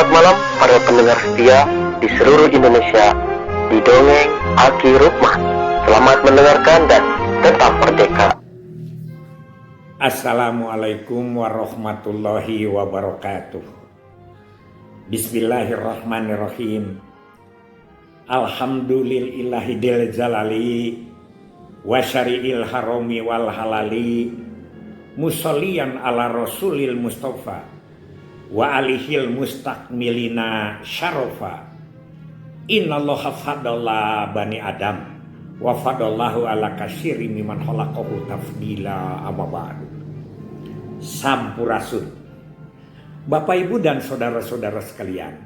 Selamat malam para pendengar setia di seluruh Indonesia di Dongeng Aki Rukman. Selamat mendengarkan dan tetap merdeka. Assalamualaikum warahmatullahi wabarakatuh. Bismillahirrahmanirrahim. Alhamdulillahil jalali wa syari'il harami wal halali musolliyan ala rasulil mustafa wa alihil mustakmilina syarofa. Innallaha fadalla bani adam wa fadallahu ala kasyiri miman khalaqahu tafdila. Amma ba'du. Sampurasun. Bapak Ibu dan saudara-saudara sekalian,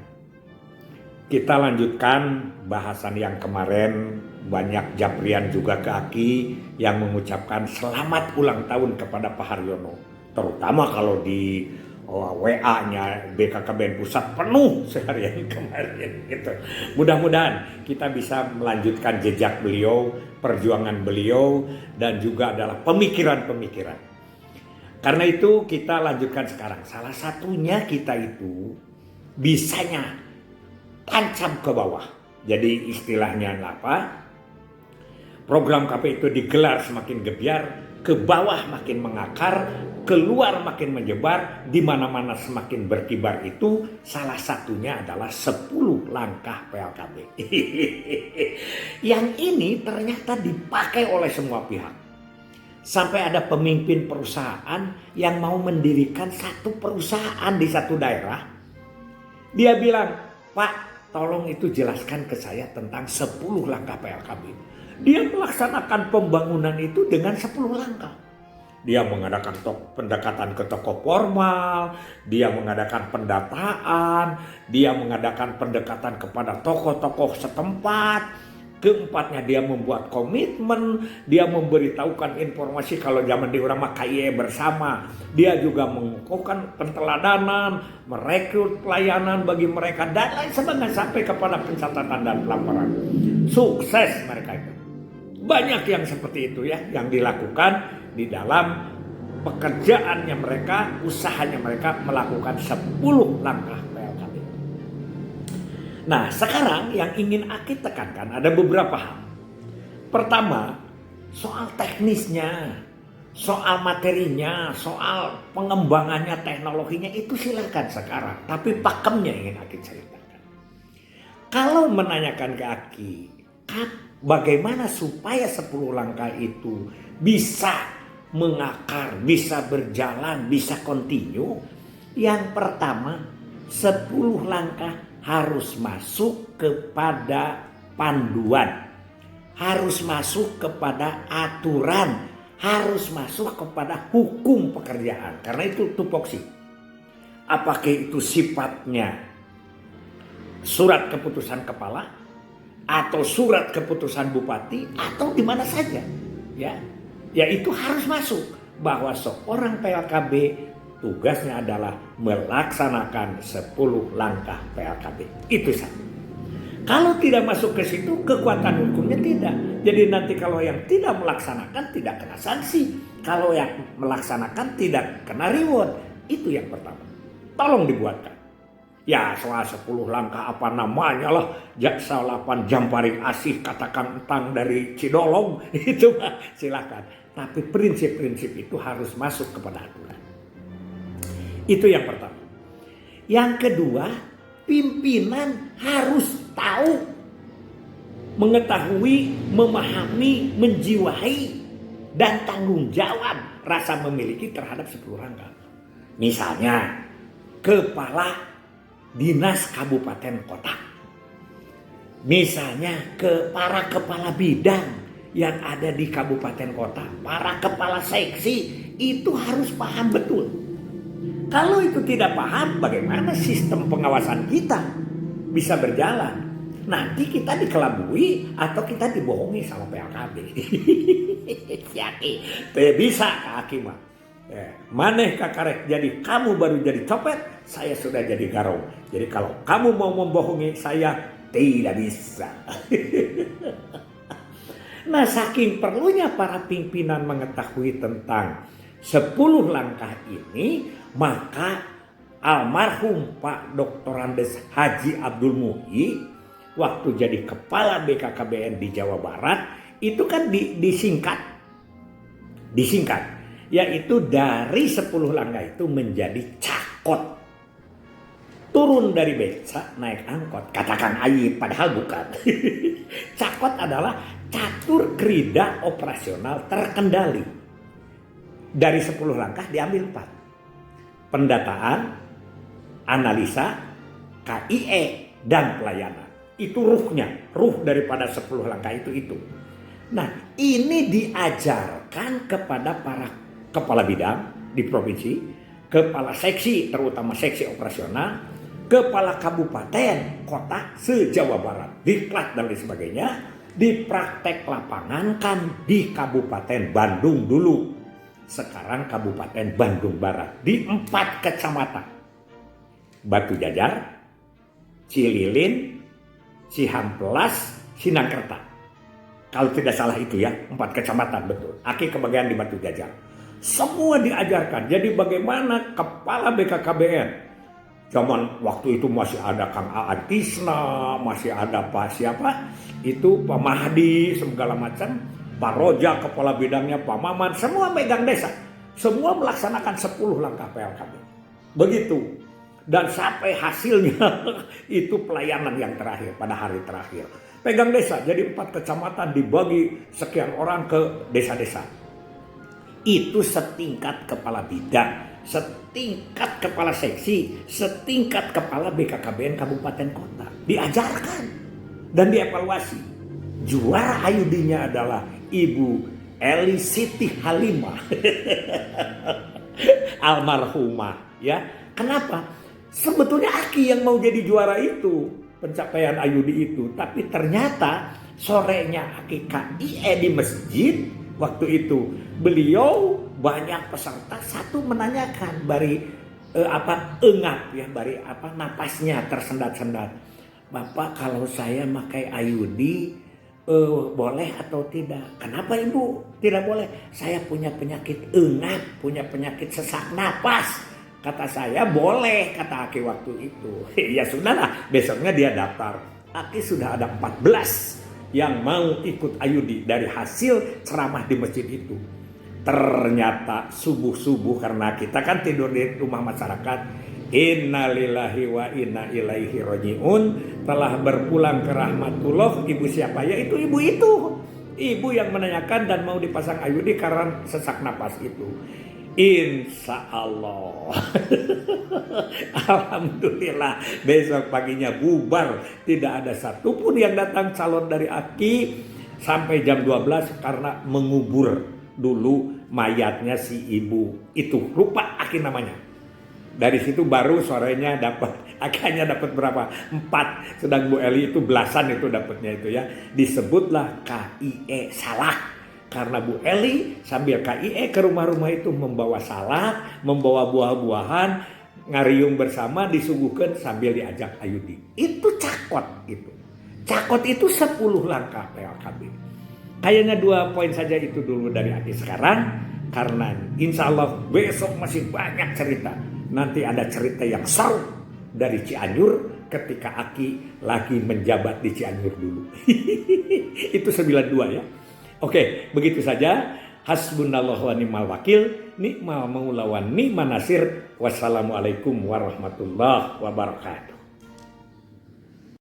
kita lanjutkan bahasan yang kemarin. Banyak japrian juga ke Aki yang mengucapkan selamat ulang tahun kepada Pak Haryono, terutama kalau di WA-nya BKKBN Pusat penuh seharian kemarin gitu. Mudah-mudahan kita bisa melanjutkan jejak beliau, perjuangan beliau, dan juga adalah pemikiran-pemikiran. Karena itu kita lanjutkan sekarang. Salah satunya kita itu bisanya tancap ke bawah. Jadi istilahnya apa? Program KP itu digelar semakin gebiar, ke bawah makin mengakar, keluar makin menyebar, di mana-mana semakin berkibar. Itu salah satunya adalah 10 langkah PLKB. Yang ini ternyata dipakai oleh semua pihak. Sampai ada pemimpin perusahaan yang mau mendirikan satu perusahaan di satu daerah. Dia bilang, "Pak, tolong itu jelaskan ke saya tentang 10 langkah PLKB." Dia melaksanakan pembangunan itu dengan 10 langkah. Dia mengadakan pendekatan ke tokoh formal, dia mengadakan pendataan, dia mengadakan pendekatan kepada tokoh-tokoh setempat. Keempatnya dia membuat komitmen, dia memberitahukan informasi kalau zaman di urang mah KIE bersama. Dia juga mengukuhkan penteladanan, merekrut pelayanan bagi mereka dan lain sebagainya sampai kepada pencatatan dan pelaporan. Sukses mereka itu. Banyak yang seperti itu ya yang dilakukan di dalam pekerjaannya mereka, usahanya mereka melakukan 10 langkah PLKB. Nah, sekarang yang ingin Aki tekankan ada beberapa hal. Pertama, soal teknisnya, soal materinya, soal pengembangannya, teknologinya itu silakan sekarang. Tapi pakemnya ingin Aki ceritakan. Kalau menanyakan ke Aki, bagaimana supaya 10 langkah itu bisa mengakar, bisa berjalan, bisa continue? Yang pertama, 10 langkah harus masuk kepada panduan, harus masuk kepada aturan, harus masuk kepada hukum pekerjaan. Karena itu tupoksi. Apakah itu sifatnya surat keputusan kepala, atau surat keputusan bupati, atau di mana saja, ya itu harus masuk bahwa seorang PLKB tugasnya adalah melaksanakan 10 langkah PLKB. Itu satu. Kalau tidak masuk ke situ, kekuatan hukumnya tidak. Jadi nanti kalau yang tidak melaksanakan tidak kena sanksi, kalau yang melaksanakan tidak kena reward. Itu yang pertama. Tolong dibuatkan. Ya soal 10 langkah apa namanya lah, jaksa 8 Jamparing Asih katakan entang dari Cidolong, itu mah silakan. Tapi prinsip-prinsip itu harus masuk kepada aturan. Itu yang pertama. Yang kedua, pimpinan harus tahu, mengetahui, memahami, menjiwai, dan tanggung jawab rasa memiliki terhadap 10 langkah. Misalnya, kepala dinas kabupaten kota, misalnya ke para kepala bidang yang ada di kabupaten kota, para kepala seksi itu harus paham betul. Kalau itu tidak paham, bagaimana sistem pengawasan kita bisa berjalan? Nanti kita dikelabui atau kita dibohongi sama PLKB. Tidak bisa Aki mah. Maneh kakarek jadi kamu baru jadi copet, saya sudah jadi garong. Jadi kalau kamu mau membohongi saya, tidak bisa. Nah, saking perlunya para pimpinan mengetahui tentang 10 langkah ini, maka almarhum Pak Dr. Andes Haji Abdul Muhyi waktu jadi kepala BKKBN di Jawa Barat itu kan disingkat, yaitu dari 10 langkah itu menjadi cakot. Turun dari beca naik angkot, katakan Ayib padahal bukan. Cakot adalah catur krida operasional terkendali. Dari 10 langkah diambil 4. Pendataan, analisa, KIE, dan pelayanan. Itu ruh daripada 10 langkah itu. Nah, ini diajarkan kepada para kepala bidang di provinsi, kepala seksi, terutama seksi operasional, kepala kabupaten, kota se-Jawa Barat, diklat dan lain sebagainya, dipraktek lapangankan di Kabupaten Bandung dulu. Sekarang Kabupaten Bandung Barat di 4 kecamatan. Batu Jajar, Cililin, Cihampelas, Sinangkerta. Kalau tidak salah itu ya, 4 kecamatan betul. Aki kebagian di Batu Jajar. Semua diajarkan. Jadi bagaimana kepala BKKBN. Zaman waktu itu masih ada Kang Aan Tisna, masih ada Pak siapa? Itu Pak Mahdi, segala macam. Pak Roja kepala bidangnya, Pak Maman, semua megang desa. Semua melaksanakan 10 langkah PLKB. Begitu. Dan sampai hasilnya itu pelayanan yang terakhir pada hari terakhir. Pegang desa, jadi 4 kecamatan dibagi sekian orang ke desa-desa. Itu setingkat kepala bidang, setingkat kepala seksi, setingkat kepala BKKBN kabupaten kota. Diajarkan dan dievaluasi. Juara ayudinya adalah Ibu Eli Siti Halimah. Almarhumah ya. Kenapa? Sebetulnya Aki yang mau jadi juara itu, pencapaian ayudi itu, tapi ternyata sorenya Aki KIE di masjid waktu itu beliau banyak peserta, satu menanyakan bari engap ya, bari napasnya tersendat-sendat. Bapak, kalau saya pakai ayudi boleh atau tidak? Kenapa Ibu tidak boleh? Saya punya penyakit engap, punya penyakit sesak napas. Kata saya boleh, kata Aki waktu itu. Ya sudahlah, besoknya dia daftar. Aki sudah ada 14 yang mau ikut ayudi dari hasil ceramah di masjid itu. Ternyata subuh-subuh, karena kita kan tidur di rumah masyarakat. Innalillahi wa inna ilaihi roji'un. Telah berpulang ke rahmatullah. Ibu siapa? Ya itu ibu itu. Ibu yang menanyakan dan mau dipasang ayudi karena sesak napas itu. Insya Allah. Alhamdulillah besok paginya bubar. Tidak ada satupun yang datang calon dari Aki sampai jam 12 karena mengubur dulu mayatnya si ibu itu. Lupa Aki namanya. Dari situ baru sorenya dapat, akhirnya dapat berapa? 4. Sedang Bu Eli itu belasan itu dapatnya itu ya. Disebutlah KIE salah. Karena Bu Eli sambil KIE ke rumah-rumah itu membawa salak, membawa buah-buahan, ngariung bersama disuguhkan sambil diajak ayudi. Itu cakot itu. Cakot itu 10 langkah PLKB. Kayaknya 2 poin saja itu dulu dari Aki sekarang. Karena insya Allah besok masih banyak cerita. Nanti ada cerita yang seru dari Cianjur ketika Aki lagi menjabat di Cianjur dulu. Itu 92 ya. Oke, begitu saja. Hasbunallah wa ni'mal wakil, ni'mal maula wa ni'man nasir. Wassalamualaikum warahmatullahi wabarakatuh.